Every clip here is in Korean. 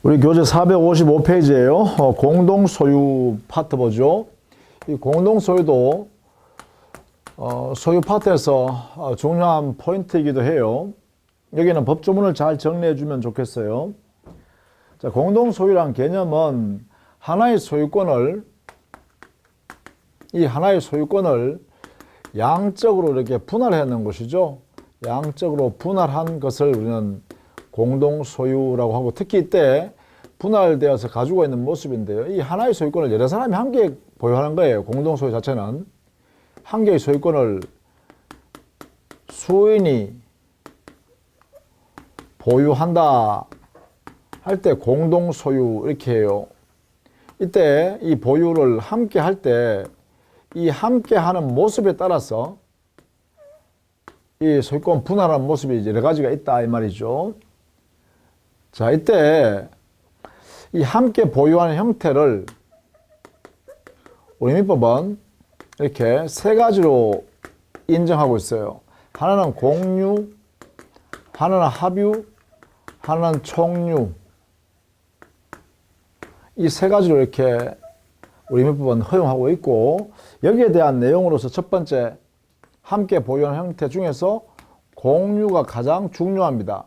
우리 교재 455페이지에요. 공동소유 파트 보죠. 이 공동소유도 소유 파트에서 중요한 포인트이기도 해요. 여기는 법조문을 잘 정리해 주면 좋겠어요. 자, 공동소유란 개념은 하나의 소유권을 양적으로 이렇게 분할해 놓은 것이죠. 양적으로 분할한 것을 우리는 공동소유라고 하고, 특히 이때 분할되어서 가지고 있는 모습인데요. 이 하나의 소유권을 여러 사람이 함께 보유하는 거예요. 공동소유 자체는 한 개의 소유권을 수인이 보유한다 할 때 공동소유 이렇게 해요. 이때 이 보유를 함께 할 때 이 함께 하는 모습에 따라서 이 소유권 분할하는 모습이 여러 가지가 있다 이 말이죠. 자, 이때 이 함께 보유하는 형태를 우리 민법은 이렇게 세 가지로 인정하고 있어요. 하나는 공유, 하나는 합유, 하나는 총유. 이 세 가지로 이렇게 우리 민법은 허용하고 있고, 여기에 대한 내용으로서 첫 번째, 함께 보유하는 형태 중에서 공유가 가장 중요합니다.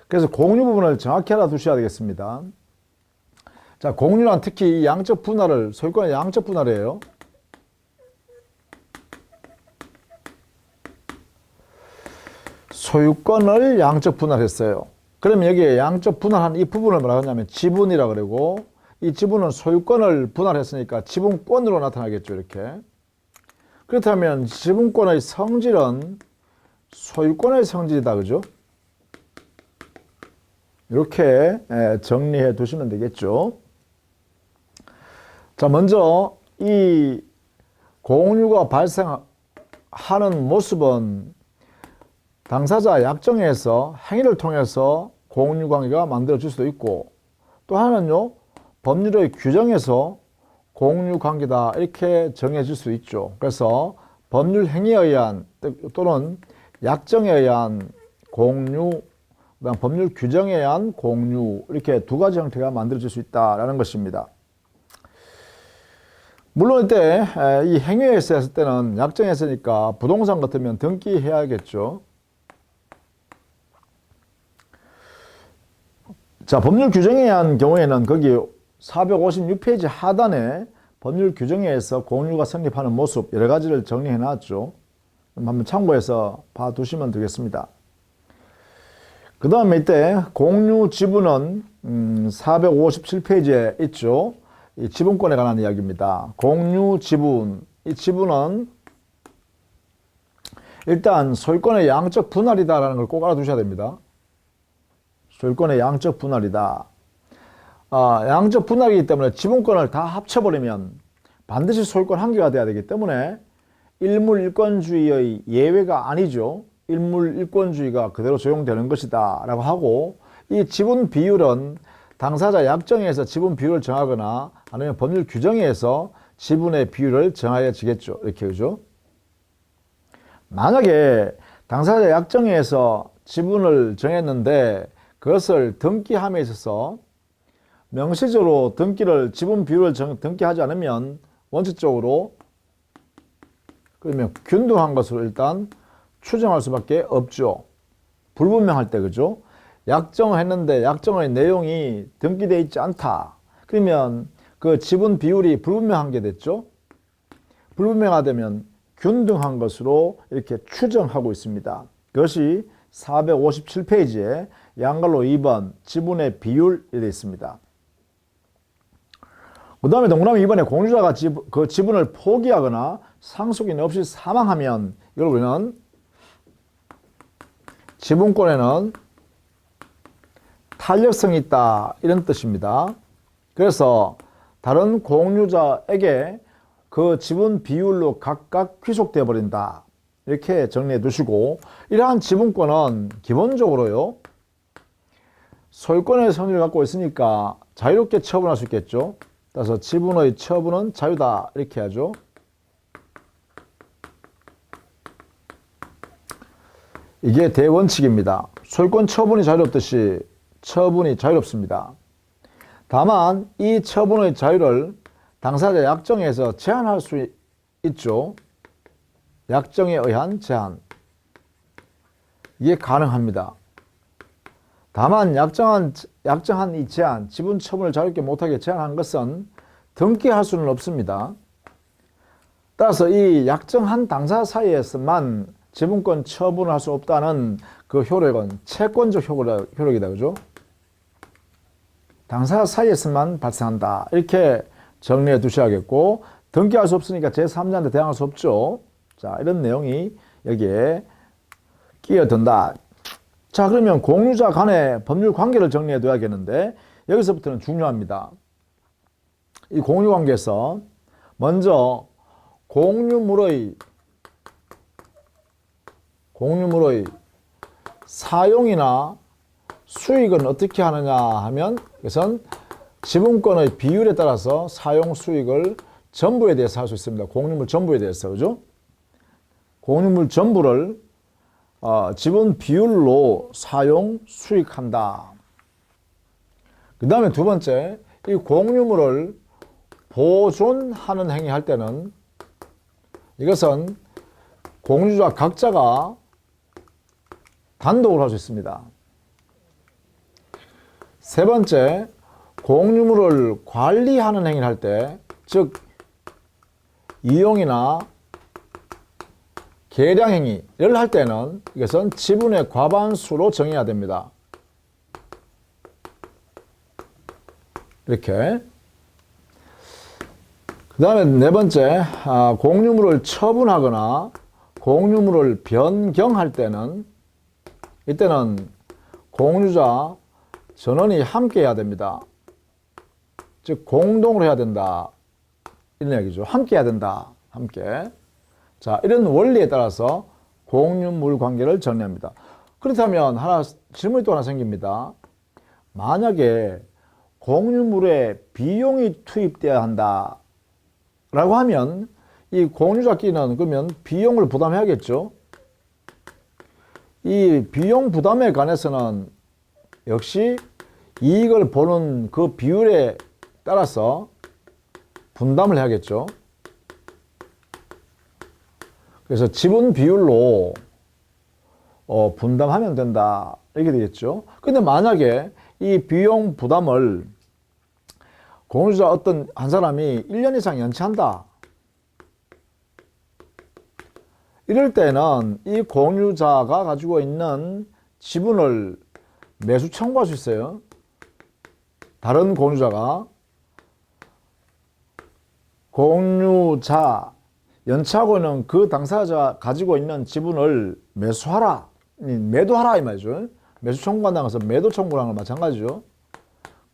그래서 공유 부분을 정확히 알아두셔야 되겠습니다. 자, 공유란 특히 양적 분할을, 소유권의 양적 분할이에요. 소유권을 양적 분할했어요. 그러면 여기에 양적 분할한 이 부분을 뭐라고 하냐면 지분이라고 그러고, 이 지분은 소유권을 분할했으니까 지분권으로 나타나겠죠, 이렇게. 그렇다면 지분권의 성질은 소유권의 성질이다, 그죠? 이렇게 정리해 두시면 되겠죠. 자, 먼저 이 공유가 발생하는 모습은 당사자 약정에서 행위를 통해서 공유 관계가 만들어질 수도 있고, 또 하나는요, 법률의 규정에서 공유 관계다 이렇게 정해질 수 있죠. 그래서 법률 행위에 의한 또는 약정에 의한 공유, 그다음 법률 규정에 의한 공유, 이렇게 두 가지 형태가 만들어질 수 있다라는 것입니다. 물론 이때 이 행위에 있었을 때는 약정에 있으니까 부동산 같으면 등기해야겠죠. 자, 법률 규정에 의한 경우에는 거기 456페이지 하단에 법률 규정에 의해서 공유가 성립하는 모습 여러 가지를 정리해 놨죠. 한번 참고해서 봐두시면 되겠습니다. 그 다음에 이때 공유 지분은 457페이지에 있죠. 이 지분권에 관한 이야기입니다. 공유 지분, 이 지분은 일단 소유권의 양적 분할이다라는 걸 꼭 알아두셔야 됩니다. 소유권의 양적 분할이다. 양적 분할이기 때문에 지분권을 다 합쳐버리면 반드시 소유권 한 개가 돼야 되기 때문에 일물일권주의의 예외가 아니죠. 일물일권주의가 그대로 적용되는 것이다 라고 하고, 이 지분 비율은 당사자 약정에서 지분 비율을 정하거나 아니면 법률 규정에서 지분의 비율을 정하여지겠죠. 이렇게, 그죠? 만약에 당사자 약정에서 지분을 정했는데 그것을 등기함에 있어서 명시적으로 지분 비율을 등기하지 않으면 원칙적으로 그러면 균등한 것으로 일단 추정할 수밖에 없죠. 불분명할 때, 그죠? 약정을 했는데 약정의 내용이 등기되어 있지 않다. 그러면 그 지분 비율이 불분명한 게 됐죠. 불분명하다면 균등한 것으로 이렇게 추정하고 있습니다. 그것이 457페이지에 양갈로 2번 지분의 비율이 되어 있습니다. 그 다음에 동그라미 2번에 공유자가 그 지분을 포기하거나 상속인 없이 사망하면 이걸 우리는 지분권에는 탄력성이 있다 이런 뜻입니다. 그래서 다른 공유자에게 그 지분 비율로 각각 귀속되어 버린다 이렇게 정리해 두시고, 이러한 지분권은 기본적으로요 소유권의 성질을 갖고 있으니까 자유롭게 처분할 수 있겠죠. 따라서 지분의 처분은 자유다 이렇게 하죠. 이게 대원칙입니다. 소유권 처분이 자유롭듯이 처분이 자유롭습니다. 다만 이 처분의 자유를 당사자 약정에서 제한할 수 있죠. 약정에 의한 제한. 이게 가능합니다. 다만 약정한 이 제한, 지분 처분을 자유롭게 못하게 제한한 것은 등기할 수는 없습니다. 따라서 이 약정한 당사자 사이에서만 지분권 처분을 할 수 없다는 그 효력은 채권적 효력이다. 그죠? 당사자 사이에서만 발생한다. 이렇게 정리해 두셔야겠고, 등기할 수 없으니까 제3자한테 대항할 수 없죠. 자, 이런 내용이 여기에 끼어든다. 자, 그러면 공유자 간의 법률 관계를 정리해 둬야겠는데, 여기서부터는 중요합니다. 이 공유 관계에서 먼저 공유물의 사용이나 수익은 어떻게 하느냐 하면, 이것은 지분권의 비율에 따라서 사용 수익을 전부에 대해서 할 수 있습니다. 공유물 전부에 대해서. 그죠? 공유물 전부를 지분 비율로 사용 수익한다. 그 다음에 두 번째, 이 공유물을 보존하는 행위 할 때는 이것은 공유자 각자가 단독으로 할 수 있습니다. 세 번째, 공유물을 관리하는 행위를 할 때, 즉 이용이나 계량 행위를 할 때는 이것은 지분의 과반수로 정해야 됩니다. 이렇게. 그 다음에 네 번째, 공유물을 처분하거나 공유물을 변경할 때는, 이때는 공유자 전원이 함께 해야 됩니다. 즉 공동으로 해야 된다. 이런 얘기죠. 함께 해야 된다. 함께. 자, 이런 원리에 따라서 공유물 관계를 정리합니다. 그렇다면 질문이 또 하나 생깁니다. 만약에 공유물에 비용이 투입돼야 한다 라고 하면 이 공유자끼리는 그러면 비용을 부담해야겠죠. 이 비용 부담에 관해서는 역시 이익을 보는 그 비율에 따라서 분담을 해야겠죠. 그래서 지분 비율로 분담하면 된다 이렇게 되겠죠. 근데 만약에 이 비용 부담을 공유자 어떤 한 사람이 1년 이상 연체한다. 이럴 때는 이 공유자가 가지고 있는 지분을 매수 청구할 수 있어요. 다른 공유자가 공유자 연체하고 있는 그 당사자가 가지고 있는 지분을 매수하라, 매도하라 이 말이죠. 매수 청구한다는 것은 매도 청구랑 마찬가지죠.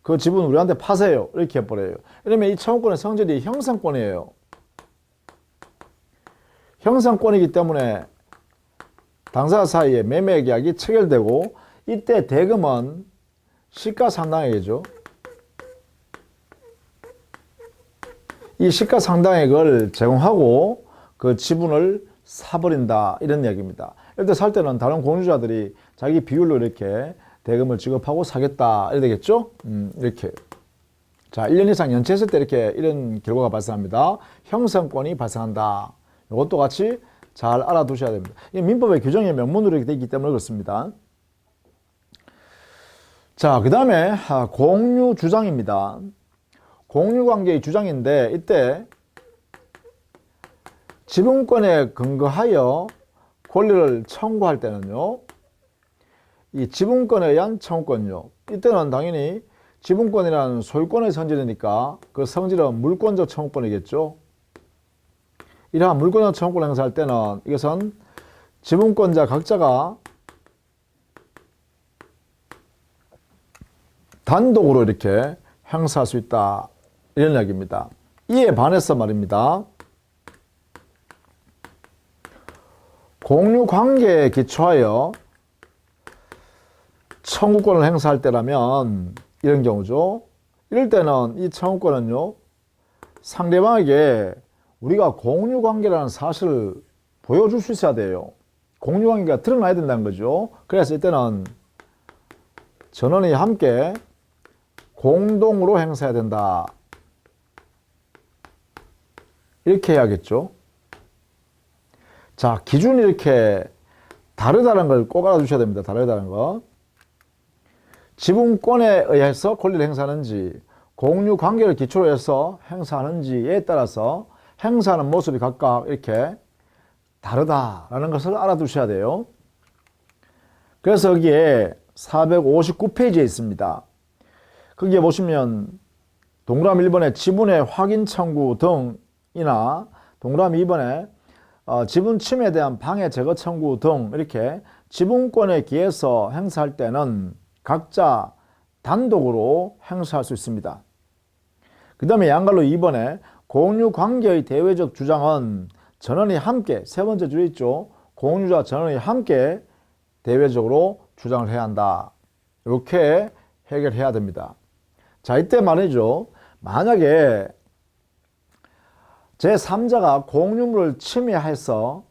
그 지분 우리한테 파세요 이렇게 해버려요. 이러면 이 청구권의 성질이 형성권이에요. 형성권이기 때문에 당사자 사이에 매매 계약이 체결되고, 이때 대금은 시가상당액이죠. 이 시가상당액을 제공하고 그 지분을 사버린다 이런 얘기입니다. 이때 살 때는 다른 공유자들이 자기 비율로 이렇게 대금을 지급하고 사겠다 이래 되겠죠. 이렇게. 자, 1년 이상 연체했을 때 이런 결과가 발생합니다. 형성권이 발생한다. 이것도 같이 잘 알아두셔야 됩니다. 이 민법의 규정의 명문으로 이렇게 되어 있기 때문에 그렇습니다. 자, 그 다음에 공유 주장입니다. 공유관계의 주장인데, 이때 지분권에 근거하여 권리를 청구할 때는요, 이 지분권에 의한 청구권요, 이때는 당연히 지분권이라는 소유권의 성질이니까 그 성질은 물권적 청구권이겠죠. 이러한 물권적 청구권을 행사할 때는 이것은 지분권자 각자가 단독으로 이렇게 행사할 수 있다 이런 이야기입니다. 이에 반해서 말입니다. 공유관계에 기초하여 청구권을 행사할 때라면 이런 경우죠. 이럴 때는 이 청구권은요, 상대방에게 우리가 공유관계라는 사실을 보여줄 수 있어야 돼요. 공유관계가 드러나야 된다는 거죠. 그래서 이때는 전원이 함께 공동으로 행사해야 된다. 이렇게 해야겠죠. 자, 기준이 이렇게 다르다는 걸 꼭 알아두셔야 됩니다. 다르다는 거. 지분권에 의해서 권리를 행사하는지, 공유 관계를 기초로 해서 행사하는지에 따라서 행사하는 모습이 각각 이렇게 다르다라는 것을 알아두셔야 돼요. 그래서 여기에 459페이지에 있습니다. 거기에 보시면 동그라미 1번에 지분의 확인 청구 등이나 동그라미 2번에 지분 침해에 대한 방해 제거 청구 등 이렇게 지분권에 기해서 행사할 때는 각자 단독으로 행사할 수 있습니다. 그 다음에 양갈로 2번에 공유 관계의 대외적 주장은 전원이 함께, 세 번째 줄에 있죠. 공유자 전원이 함께 대외적으로 주장을 해야 한다. 이렇게 해결해야 됩니다. 자, 이때 말이죠. 만약에 제3자가 공유물을 침해해서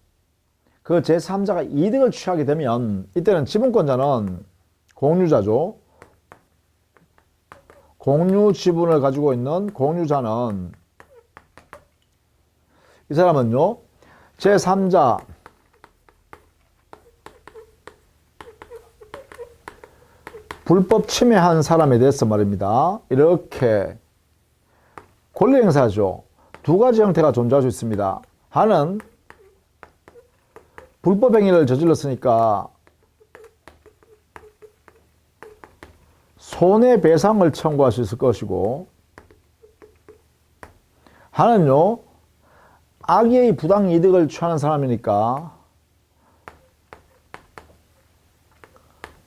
그 제3자가 이득을 취하게 되면 이때는 지분권자는 공유자죠. 공유 지분을 가지고 있는 공유자는 이 사람은요. 제3자 불법 침해한 사람에 대해서 말입니다. 이렇게 권리 행사죠. 두 가지 형태가 존재할 수 있습니다. 하나는 불법 행위를 저질렀으니까 손해배상을 청구할 수 있을 것이고, 하나는요, 악의의 부당이득을 취하는 사람이니까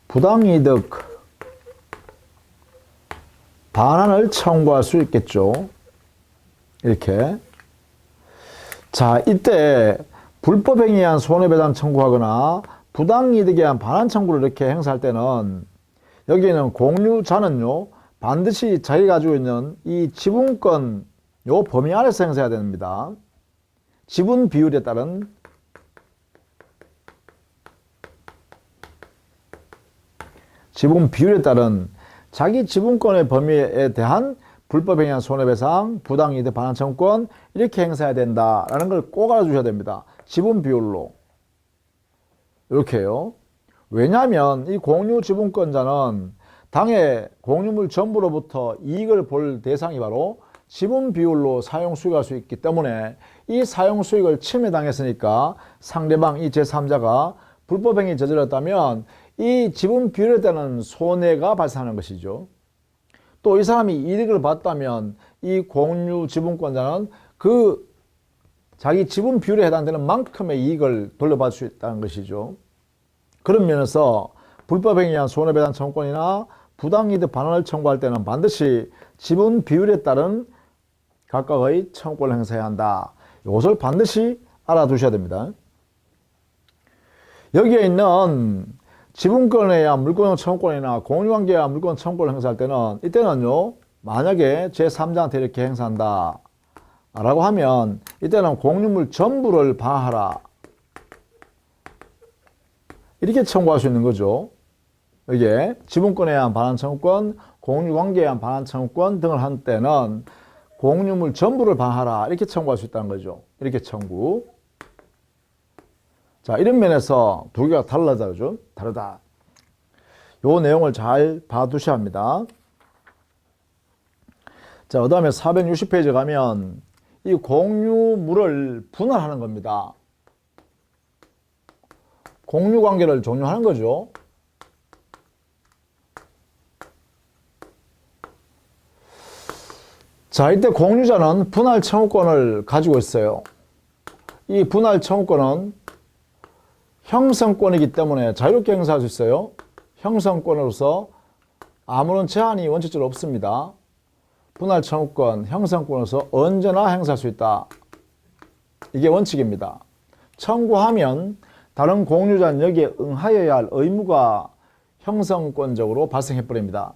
부당이득 반환을 청구할 수 있겠죠. 이렇게. 자, 이때 불법행위에 의한 손해배상 청구하거나 부당이득에 의한 반환 청구를 이렇게 행사할 때는 여기에는 공유자는요, 반드시 자기가 가지고 있는 이 지분권 요 범위 안에서 행사해야 됩니다. 지분 비율에 따른 자기 지분권의 범위에 대한 불법행위에 의한 손해배상, 부당이득 반환 청구권 이렇게 행사해야 된다라는 걸 꼭 알아주셔야 됩니다. 지분 비율로 이렇게요. 왜냐하면 이 공유 지분권자는 당의 공유물 전부로부터 이익을 볼 대상이 바로 지분 비율로 사용 수익할 수 있기 때문에 이 사용 수익을 침해당했으니까 상대방 이 제3자가 불법행위 저질렀다면 이 지분 비율에 따른 손해가 발생하는 것이죠. 또 이 사람이 이득을 봤다면 이 공유 지분권자는 그 자기 지분 비율에 해당되는 만큼의 이익을 돌려받을 수 있다는 것이죠. 그런 면에서 불법행위에 의한 손해배상 청구권이나 부당이득 반환을 청구할 때는 반드시 지분 비율에 따른 각각의 청구권을 행사해야 한다. 이것을 반드시 알아두셔야 됩니다. 여기에 있는 지분권에 의한 물권 청구권이나 공유관계에 의한 물권 청구권을 행사할 때는 이때는요, 만약에 제3자한테 이렇게 행사한다 라고 하면 이때는 공유물 전부를 방하라 이렇게 청구할 수 있는 거죠. 이게 지분권에 의한 반환 청구권, 공유관계에 의한 반환 청구권 등을 한 때는 공유물 전부를 방하라 이렇게 청구할 수 있다는 거죠. 이렇게 청구. 자, 이런 면에서 두 개가 다르죠. 다르다. 요 내용을 잘 봐두셔야 합니다. 자, 그 다음에 460페이지 가면 이 공유물을 분할하는 겁니다. 공유관계를 종료하는 거죠. 자, 이때 공유자는 분할 청구권을 가지고 있어요. 이 분할 청구권은 형성권이기 때문에 자유롭게 행사할 수 있어요. 형성권으로서 아무런 제한이 원칙적으로 없습니다. 분할 청구권, 형성권으로서 언제나 행사할 수 있다. 이게 원칙입니다. 청구하면 다른 공유자는 여기에 응하여야 할 의무가 형성권적으로 발생해버립니다.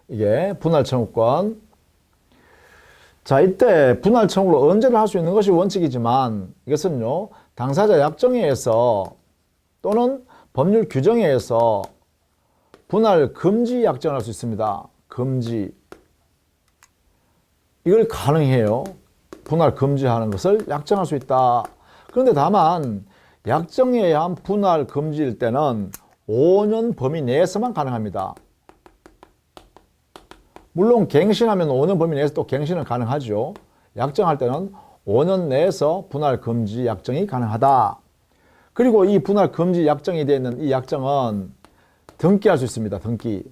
이게 분할 청구권. 자, 이때 분할 청구를 언제나 할 수 있는 것이 원칙이지만 이것은요, 당사자 약정에 의해서 또는 법률 규정에 의해서 분할 금지 약정을 할 수 있습니다. 금지. 이걸 가능해요. 분할 금지하는 것을 약정할 수 있다. 그런데 다만 약정에 의한 분할 금지일 때는 5년 범위 내에서만 가능합니다. 물론 갱신하면 5년 범위 내에서 또 갱신은 가능하죠. 약정할 때는 5년 내에서 분할 금지 약정이 가능하다. 그리고 이 분할 금지 약정이 되어 있는 이 약정은 등기할 수 있습니다. 등기.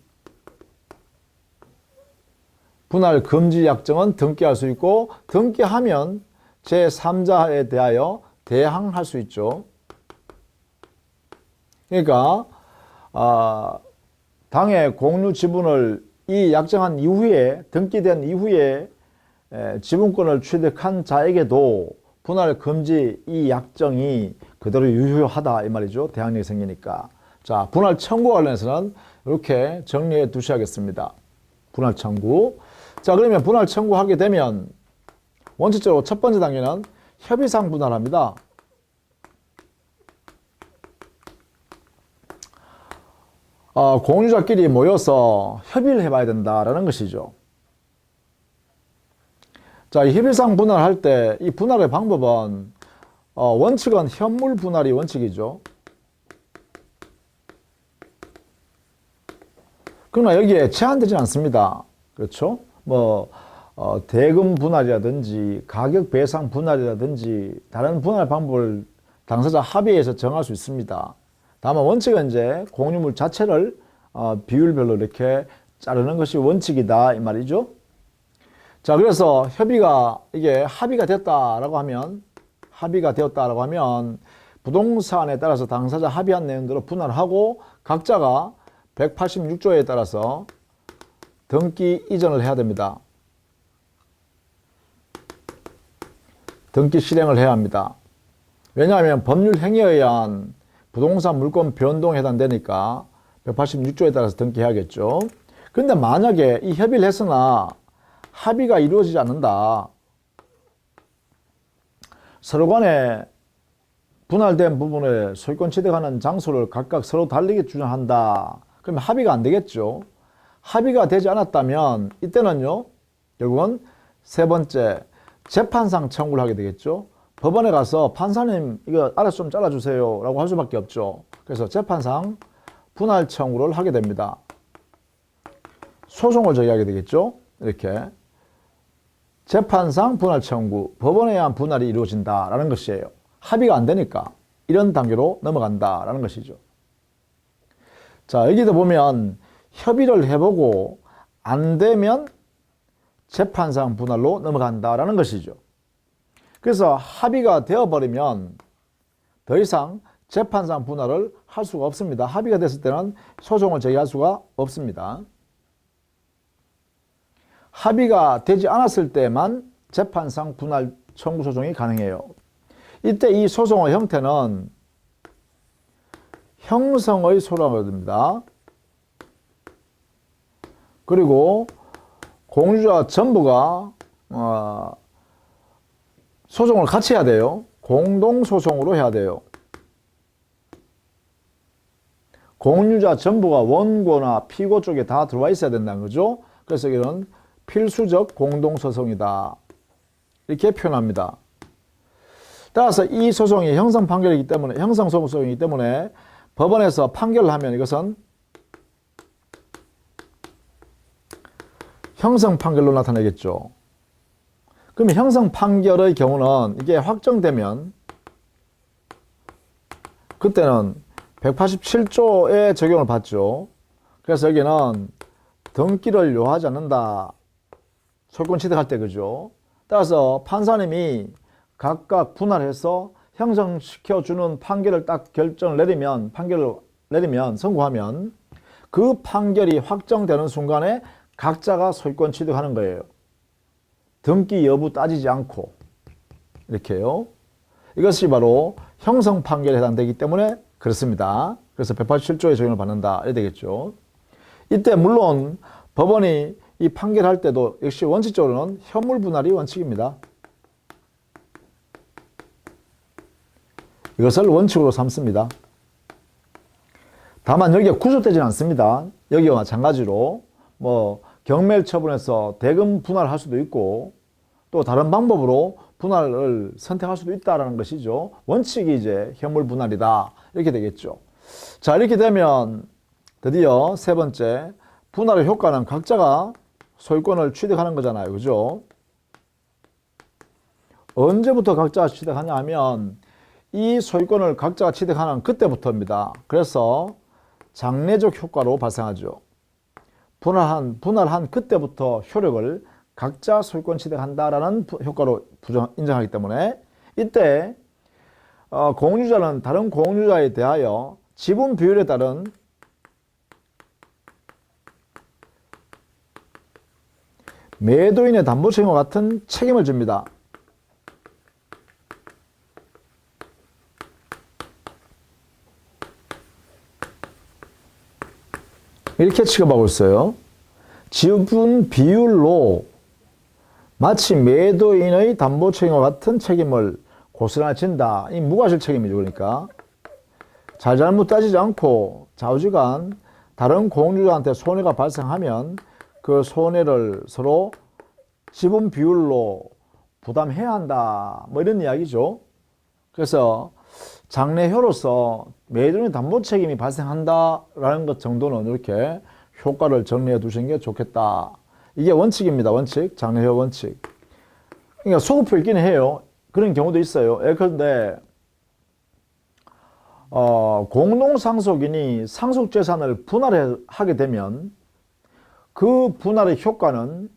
분할 금지 약정은 등기할 수 있고 등기하면 제3자에 대하여 대항할 수 있죠. 그러니까 당의 공유 지분을 이 약정한 이후에 등기된 이후에 지분권을 취득한 자에게도 분할 금지 이 약정이 그대로 유효하다 이 말이죠. 대항력이 생기니까. 자, 분할 청구 관련해서는 이렇게 정리해 두셔야겠습니다. 분할 청구. 자, 그러면 분할 청구하게 되면 원칙적으로 첫 번째 단계는 협의상 분할합니다. 공유자끼리 모여서 협의를 해봐야 된다라는 것이죠. 자, 이 협의상 분할할 때 이 분할의 방법은 원칙은 현물 분할이 원칙이죠. 그러나 여기에 제한되지 않습니다. 그렇죠? 대금 분할이라든지 가격 배상 분할이라든지 다른 분할 방법을 당사자 합의해서 정할 수 있습니다. 다만 원칙은 이제 공유물 자체를 비율별로 이렇게 자르는 것이 원칙이다 이 말이죠. 자, 그래서 이게 합의가 되었다라고 하면 부동산에 따라서 당사자 합의한 내용대로 분할하고 각자가 186조에 따라서 등기 이전을 해야 됩니다. 등기 실행을 해야 합니다. 왜냐하면 법률 행위에 의한 부동산 물권 변동에 해당되니까 186조에 따라서 등기해야겠죠. 그런데 만약에 이 협의를 했으나 합의가 이루어지지 않는다. 서로 간에 분할된 부분에 소유권 취득하는 장소를 각각 서로 다르게 주장한다. 그러면 합의가 안 되겠죠. 합의가 되지 않았다면 이때는요. 결국은 세 번째 재판상 청구를 하게 되겠죠. 법원에 가서 판사님 이거 알아서 좀 잘라주세요 라고 할 수밖에 없죠. 그래서 재판상 분할 청구를 하게 됩니다. 소송을 제기하게 되겠죠. 이렇게 재판상 분할 청구, 법원에 의한 분할이 이루어진다라는 것이에요. 합의가 안 되니까 이런 단계로 넘어간다라는 것이죠. 자, 여기도 보면 협의를 해보고 안 되면 재판상 분할로 넘어간다라는 것이죠. 그래서 합의가 되어버리면 더 이상 재판상 분할을 할 수가 없습니다. 합의가 됐을 때는 소송을 제기할 수가 없습니다. 합의가 되지 않았을 때만 재판상 분할 청구 소송이 가능해요. 이때 이 소송의 형태는 형성의 소송이 됩니다. 그리고 공유자 전부가 소송을 같이 해야 돼요. 공동소송으로 해야 돼요. 공유자 전부가 원고나 피고 쪽에 다 들어와 있어야 된다는 거죠. 그래서 이건 필수적 공동소송이다. 이렇게 표현합니다. 따라서 이 소송이 형성 판결이기 때문에, 형성소송이기 때문에 법원에서 판결을 하면 이것은 형성 판결로 나타나겠죠. 그러면 형성 판결의 경우는 이게 확정되면 그때는 187조의 적용을 받죠. 그래서 여기는 등기를 요하지 않는다. 소유권 취득할 때 그죠. 따라서 판사님이 각각 분할해서 형성시켜주는 판결을 딱 결정을 내리면, 판결을 내리면, 선고하면 그 판결이 확정되는 순간에 각자가 소유권 취득하는 거예요. 등기 여부 따지지 않고 이렇게요. 이것이 바로 형성 판결에 해당되기 때문에 그렇습니다. 그래서 187조의 적용을 받는다 이래 되겠죠. 이때 물론 법원이 이 판결할 때도 역시 원칙적으로는 현물 분할이 원칙입니다. 이것을 원칙으로 삼습니다. 다만 여기가 구속되지는 않습니다. 여기와 마찬가지로 뭐 경멸 처분해서 대금 분할할 수도 있고 또 다른 방법으로 분할을 선택할 수도 있다라는 것이죠. 원칙이 이제 현물 분할이다 이렇게 되겠죠. 자, 이렇게 되면 드디어 세 번째, 분할의 효과는 각자가 소유권을 취득하는 거잖아요. 그죠? 언제부터 각자가 취득하냐 하면 이 소유권을 각자가 취득하는 그때부터입니다. 그래서 장래적 효과로 발생하죠. 분할한 그때부터 효력을 각자 소유권 취득한다라는 효과로 인정하기 때문에 이때 공유자는 다른 공유자에 대하여 지분 비율에 따른 매도인의 담보 책임과 같은 책임을 집니다. 이렇게 취급하고 있어요. 지분 비율로 마치 매도인의 담보 책임과 같은 책임을 고스란히 진다. 이 무과실 책임이죠. 그러니까 잘잘못 따지지 않고 좌우지간 다른 공유자한테 손해가 발생하면 그 손해를 서로 지분 비율로 부담해야 한다. 뭐 이런 이야기죠. 그래서 장래효로서 매도인의 담보 책임이 발생한다라는 것 정도는 이렇게 효과를 정리해 두시는 게 좋겠다. 이게 원칙입니다. 원칙. 장래효 원칙. 그러니까 소급표 있기는 해요. 그런 경우도 있어요. 예컨대 공동상속인이 상속재산을 분할하게 되면 그 분할의 효과는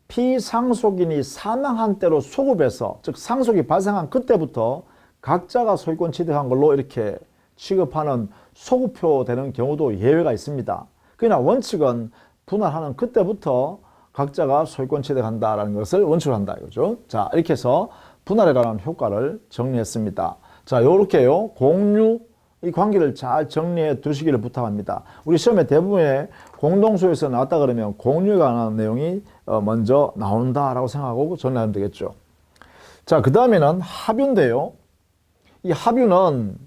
피상속인이 사망한 때로 소급해서, 즉 상속이 발생한 그때부터 각자가 소유권 취득한 걸로 이렇게 취급하는 소급표 되는 경우도 예외가 있습니다. 그러나 원칙은 분할하는 그때부터 각자가 소유권 취득한다라는 것을 원칙으로 한다 이거죠. 자, 이렇게 해서 분할에 관한 효과를 정리했습니다. 자, 요렇게요. 공유 이 관계를 잘 정리해 두시기를 부탁합니다. 우리 시험에 대부분의 공동소유에서 나왔다 그러면 공유에 관한 내용이 먼저 나온다라고 생각하고 정리하면 되겠죠. 자, 그 다음에는 합유인데요. 이 합유는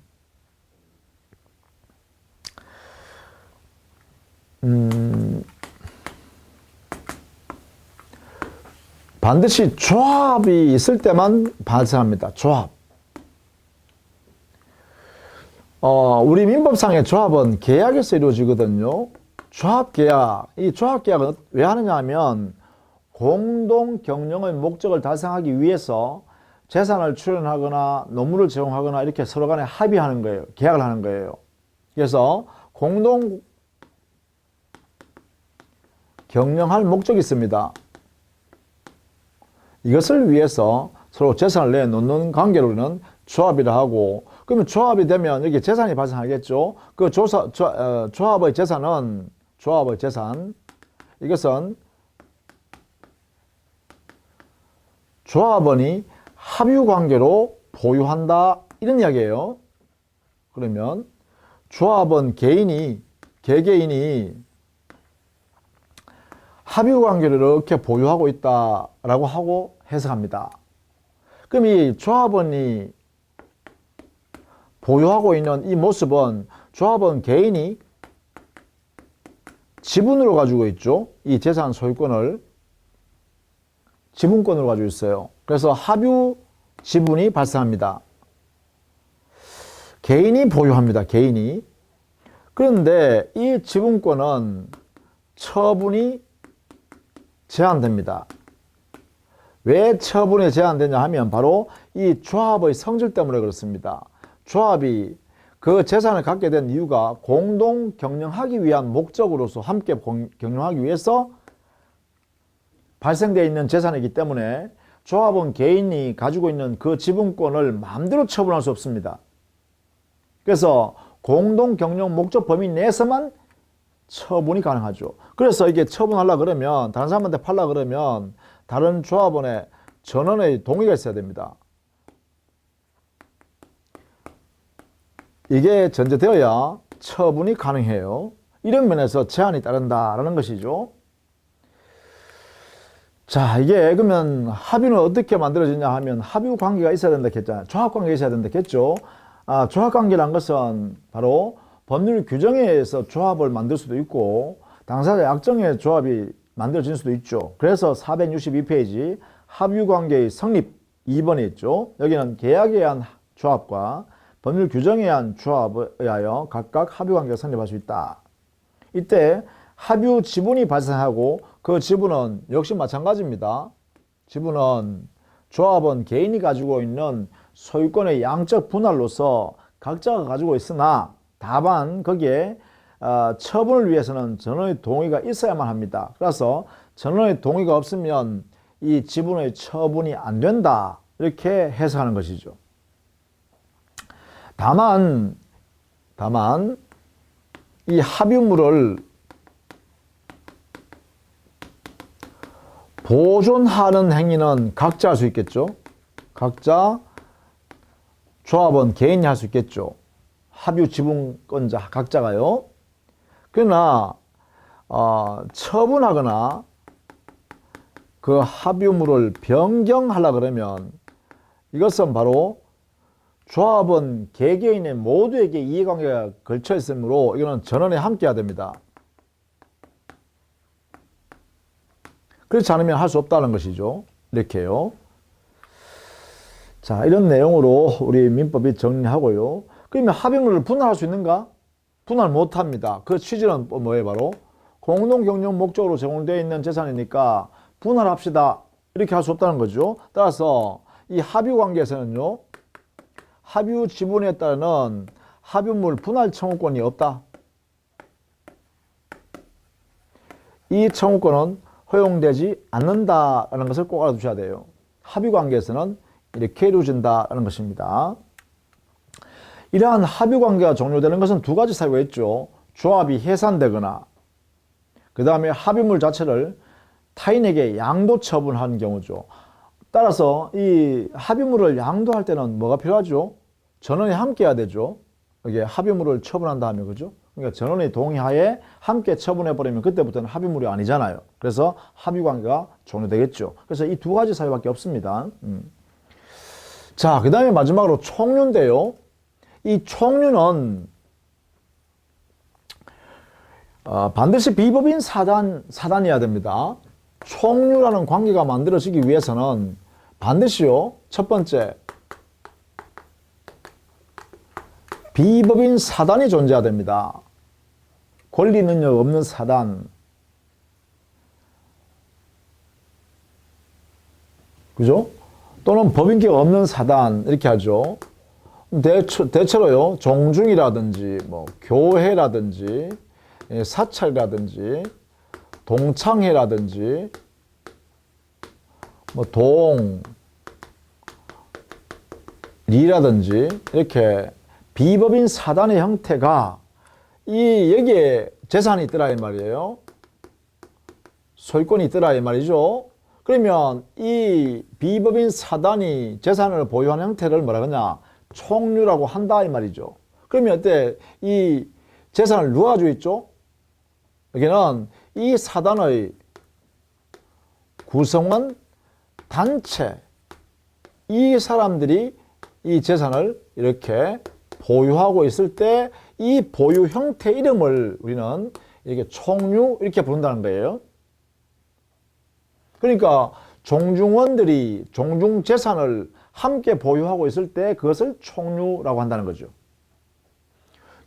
반드시 조합이 있을 때만 발생합니다. 조합. 우리 민법상의 조합은 계약에서 이루어지거든요. 조합계약. 이 조합계약은 왜 하느냐 하면 공동 경영의 목적을 달성하기 위해서 재산을 출연하거나 노무를 제공하거나 이렇게 서로 간에 합의하는 거예요. 계약을 하는 거예요. 그래서 공동 경영할 목적이 있습니다. 이것을 위해서 서로 재산을 내놓는 관계로는 조합이라 하고, 그러면 조합이 되면 여기 재산이 발생하겠죠. 그 조합의 재산, 이것은 조합원이 합유 관계로 보유한다 이런 이야기예요. 그러면 조합원 개개인이 합유 관계를 이렇게 보유하고 있다라고 하고 해석합니다. 그럼 이 조합원이 보유하고 있는 이 모습은 조합원 개인이 지분으로 가지고 있죠. 이 재산 소유권을 지분권으로 가지고 있어요. 그래서 합유 지분이 발생합니다. 개인이 보유합니다. 개인이. 그런데 이 지분권은 처분이 제한됩니다. 왜 처분이 제한되냐 하면 바로 이 조합의 성질 때문에 그렇습니다. 조합이 그 재산을 갖게 된 이유가 공동 경영하기 위한 목적으로서 함께 경영하기 위해서 발생되어 있는 재산이기 때문에 조합원 개인이 가지고 있는 그 지분권을 마음대로 처분할 수 없습니다. 그래서 공동 경영 목적 범위 내에서만 처분이 가능하죠. 그래서 이게 처분하려고 그러면, 다른 사람한테 팔려고 그러면 다른 조합원의 전원의 동의가 있어야 됩니다. 이게 전제되어야 처분이 가능해요. 이런 면에서 제한이 따른다라는 것이죠. 자, 이게 그러면 합유는 어떻게 만들어지냐 하면 합유 관계가 있어야 된다 했잖아요. 조합 관계가 있어야 된다 했죠. 조합 관계란 것은 바로 법률 규정에 의해서 조합을 만들 수도 있고 당사자 약정에 조합이 만들어질 수도 있죠. 그래서 462페이지 합유관계의 성립 2번에 있죠. 여기는 계약에 의한 조합과 법률 규정에 의한 조합에 의하여 각각 합유관계가 성립할 수 있다. 이때 합유 지분이 발생하고 그 지분은 역시 마찬가지입니다. 지분은 조합은 개인이 가지고 있는 소유권의 양적 분할로서 각자가 가지고 있으나 다만 거기에 처분을 위해서는 전원의 동의가 있어야만 합니다. 그래서 전원의 동의가 없으면 이 지분의 처분이 안 된다. 이렇게 해석하는 것이죠. 다만 이 합유물을 보존하는 행위는 각자 할 수 있겠죠. 각자, 조합은 개인이 할 수 있겠죠. 합유 지분권자 각자가요. 그러나 처분하거나 그 합유물을 변경하려 그러면 이것은 바로 조합은 개개인의 모두에게 이해관계가 걸쳐 있으므로 이거는 전원에 함께 해야 됩니다. 그렇지 않으면 할 수 없다는 것이죠. 이렇게요. 자, 이런 내용으로 우리 민법이 정리하고요. 그러면 합유물을 분할할 수 있는가? 분할 못합니다. 그 취지는 뭐예요? 바로 공동경영 목적으로 제공되어 있는 재산이니까 분할합시다. 이렇게 할 수 없다는 거죠. 따라서 이 합유관계에서는요. 합유 지분에 따르는 합유물 분할 청구권이 없다. 이 청구권은 허용되지 않는다라는 것을 꼭 알아두셔야 돼요. 합유관계에서는 이렇게 이루어진다는 것입니다. 이러한 합유관계가 종료되는 것은 두 가지 사유가 있죠. 조합이 해산되거나 그 다음에 합유물 자체를 타인에게 양도 처분하는 경우죠. 따라서 이 합유물을 양도할 때는 뭐가 필요하죠? 전원이 함께 해야 되죠. 이게 합유물을 처분한다 하면 그죠? 그러니까 전원의 동의하에 함께 처분해버리면 그때부터는 합유물이 아니잖아요. 그래서 합유관계가 종료되겠죠. 그래서 이 두 가지 사유밖에 없습니다. 자, 그 다음에 마지막으로 총류인데요. 이 총류는 반드시 비법인 사단이어야 됩니다. 총류라는 관계가 만들어지기 위해서는 반드시요. 첫 번째, 비법인 사단이 존재해야 됩니다. 권리 능력 없는 사단. 그죠? 또는 법인격 없는 사단. 이렇게 하죠. 대체로요. 종중이라든지, 교회라든지, 사찰이라든지, 동창회라든지, 동리라든지, 이렇게 비법인 사단의 형태가 여기에 재산이 있더라 이 말이에요. 소유권이 있더라 이 말이죠. 그러면 이 비법인 사단이 재산을 보유하는 형태를 뭐라 그러냐? 총류라고 한다 이 말이죠. 그러면 어때? 이 재산을 누가 가지고 있죠? 여기는 이 사단의 구성원 단체, 이 사람들이 이 재산을 이렇게 보유하고 있을 때 이 보유 형태 이름을 우리는 이렇게 총류 이렇게 부른다는 거예요. 그러니까 종중원들이 종중 재산을 함께 보유하고 있을 때 그것을 총류라고 한다는 거죠.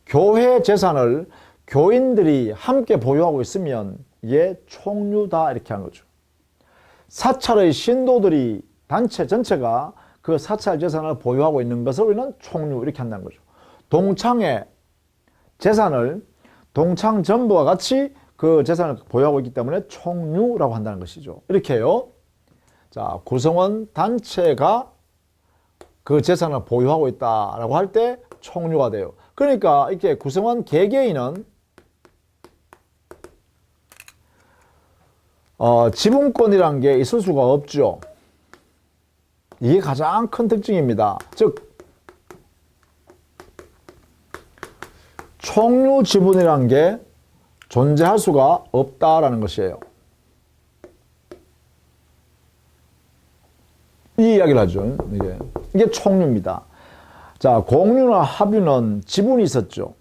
교회 재산을 교인들이 함께 보유하고 있으면 이게 총류다 이렇게 하는 거죠. 사찰의 신도들이 단체 전체가 그 사찰 재산을 보유하고 있는 것을 우리는 총류 이렇게 한다는 거죠. 동창의 재산을 동창 전부와 같이 그 재산을 보유하고 있기 때문에 총류라고 한다는 것이죠. 이렇게요. 자, 구성원 단체가 그 재산을 보유하고 있다라고 할 때 총류가 돼요. 그러니까 이렇게 구성원 개개인은 지분권이라는 게 있을 수가 없죠. 이게 가장 큰 특징입니다. 즉 총류 지분이라는 게 존재할 수가 없다라는 것이에요. 이 이야기를 하죠. 이게 총류입니다. 자, 공유나 합유는 지분이 있었죠.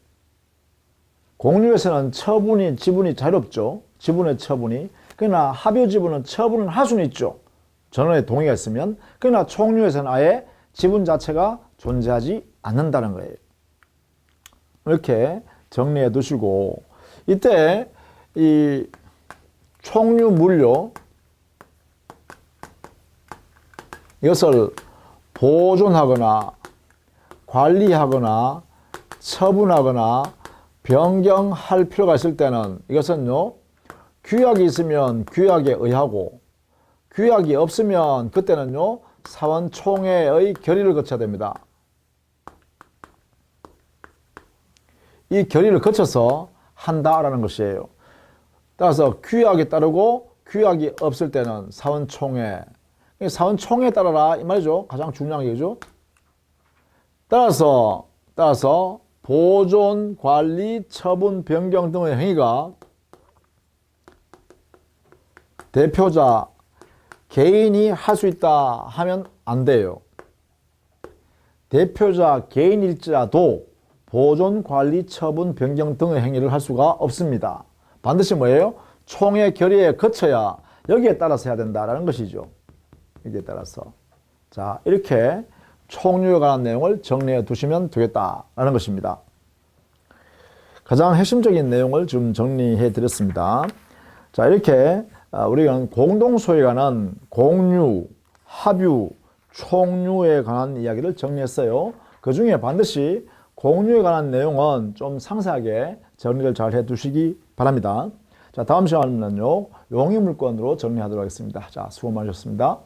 공유에서는 처분이, 지분이 자유롭죠. 지분의 처분이. 그러나 합유 지분은 처분을 할 수는 있죠. 전원의 동의가 있으면. 그러나 총유에서는 아예 지분 자체가 존재하지 않는다는 거예요. 이렇게 정리해 두시고, 이때 이 총유 물료 이것을 보존하거나 관리하거나 처분하거나 변경할 필요가 있을 때는 이것은요, 규약이 있으면 규약에 의하고 규약이 없으면 그때는요, 사원총회의 결의를 거쳐야 됩니다. 이 결의를 거쳐서 한다라는 것이에요. 따라서 규약에 따르고 규약이 없을 때는 사원총회, 사원총회에 따라라 이 말이죠. 가장 중요한 얘기죠. 따라서 보존, 관리, 처분, 변경 등의 행위가 대표자 개인이 할 수 있다 하면 안 돼요. 대표자 개인일지라도 보존, 관리, 처분, 변경 등의 행위를 할 수가 없습니다. 반드시 뭐예요? 총회 결의에 거쳐야 여기에 따라서 해야 된다라는 것이죠. 여기에 따라서. 자, 이렇게 총유에 관한 내용을 정리해 두시면 되겠다라는 것입니다. 가장 핵심적인 내용을 좀 정리해 드렸습니다. 자, 이렇게 우리가 공동소유에 관한 공유, 합유, 총유에 관한 이야기를 정리했어요. 그 중에 반드시 공유에 관한 내용은 좀 상세하게 정리를 잘 해 두시기 바랍니다. 자, 다음 시간에는요, 용의물권으로 정리하도록 하겠습니다. 자, 수고 많으셨습니다.